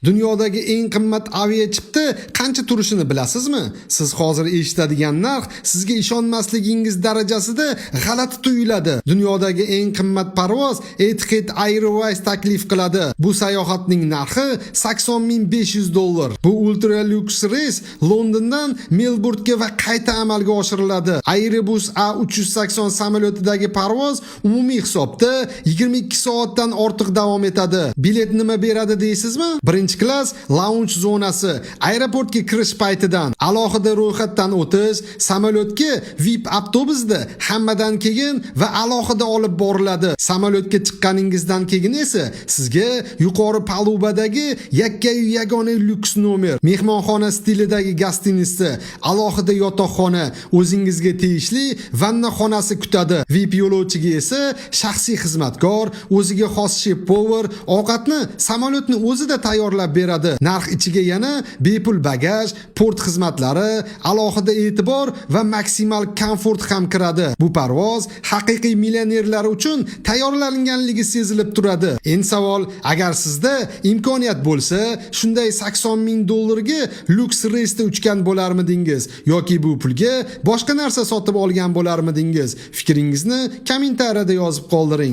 Dunyodagi eng qimmat aviachipta qancha turishini bilasizmi? Siz hozir eshitadigan narx sizga ishonmasligingiz darajasida g'alati tuyuladi. Dunyodagi eng qimmat parvoz Etihad Airways taklif qiladi. Bu sayohatning narxi $80,500. Bu ultra lyuks reys Londondan Melburnga va qayta amalga oshiriladi. Airbus A380 samolyotidagi parvoz umumiy hisobda 22 soatdan ortiq davom etadi. Bilet nima beradi deysizmi? Birinchi klass lounge zonasi, aeroportga kirish paytidan, alohida ro'yxatdan o'tish, samolyotga VIP avtobusda hammadan keyin va alohida olib boriladi. Samolyotga chiqqaningizdan keyin esa sizga yuqori palubadagi yagona lyuks nomer, mehmonxona stilidagi gastinitsa, alohida yotoqxona, o'zingizga tegishli vanna xonasi kutadi. VIP yo'lovchiga esa shaxsiy xizmatkor, o'ziga xos shef-power ovqatni samolyotni o'zida tayyorlab beradi. Narx ichiga yana bepul bagaj, port xizmatlari, alohida e'tibor va maksimal komfort ham kiradi. Bu parvoz haqiqiy millionerlar uchun tayyorlanganligi sezilib turadi. Endi savol, agar sizda imkoniyat bo'lsa, shunday $80,000 ga lyuks reysda uchgan bo'larmidingiz yoki bu pulga boshqa narsa sotib olgan bo'larmidingiz? Fikringizni kommentariyada yozib qoldiring.